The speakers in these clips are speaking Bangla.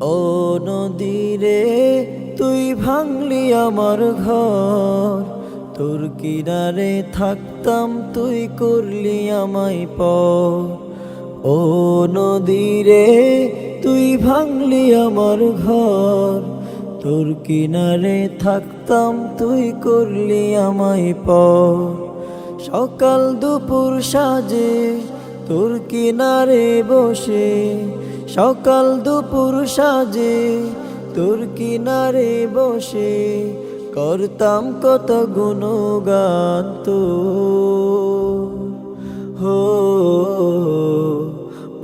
ও নদীরে তুই ভাঙলি আমার ঘর, তোর কিনারে থাকতাম তুই করলি আমায় পর। ও নদীরে তুই ভাঙলি আমার ঘর, তোর কিনারে থাকতাম তুই করলি আমায় পর। সকাল দুপুর সাজে তোর কিনারে বসে, সকাল দুপুর সাজে তোর কিনারে বসে করতাম কত গুণগান তোর। হো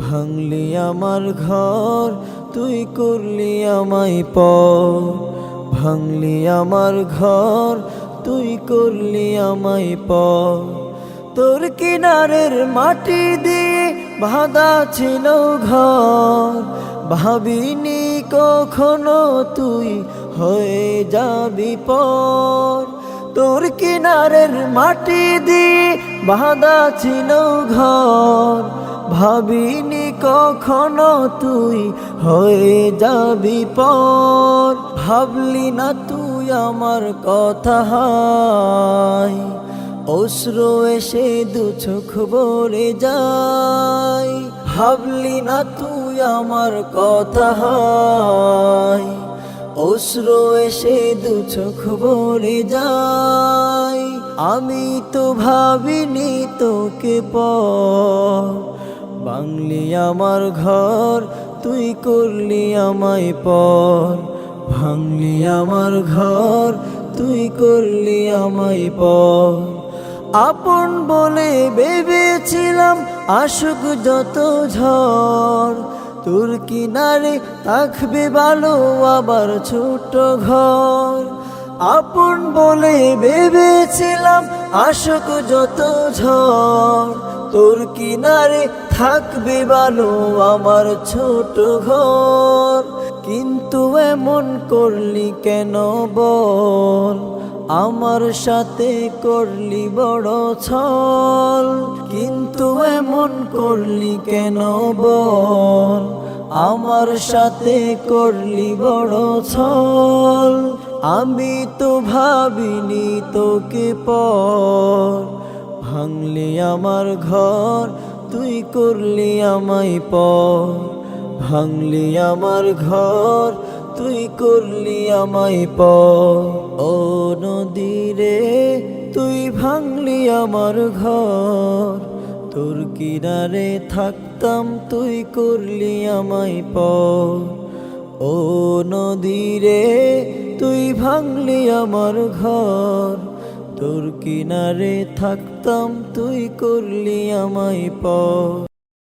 ভাঙলি আমার ঘর, তুই করলি আমায় পর। ভাঙলি আমার ঘর, তুই করলি আমায় পর। তোর কিনারের মাটি দিয়ে বাঁধা ছিল ঘর, ভাবিনি কখনো তুই হয়ে যাবি পর। তোর কিনারের মাটি দিয়ে বাঁধা ছিল ঘর, ভাবিনি কখনো তুই হয়ে যাবি পর। ভাবলি না তুই আমার কথা হায়, অশ্রু এসে দু চোখ ভরে যায়। ভাবলি না তুই আমার কথা হায়, অশ্রু এসে দু চোখ ভরে যায়। আমি তো ভাবিনি তোকে পর, ভাঙলি আমার ঘর, তুই করলি আমায় পর। ভাঙলি আমার ঘর, তুই করলি আমায় পর। আপন বলে ভেবেছিলাম আসুক যত ঝড়, তোর কিনারে থাকবে ভালো আবার ছোট ঘর। আপন বলে ভেবেছিলাম আসুক যত ঝড়, তোর কিনারে থাকবে ভালো আমার ছোট ঘর। কিন্তু এমন করলি কেন বল, আমার সাথে করলি বড় ছল। কিন্তু এমন করলি কেন বল, আমার সাথে করলি বড় ছল। আমি তো ভাবিনি তোকে পর, ভাঙলি আমার ঘর, তুই করলি আমায় পর। ভাঙলি আমার ঘর, তুই করলি আমায় পর। ও নদীরে তুই ভাঙলি আমার ঘর, তোর কিনারে থাকতাম তুই করলি আমায় পর। ও নদীরে তুই ভাঙলি আমার ঘর, তোর কিনারে থাকতাম তুই করলি আমায় পর।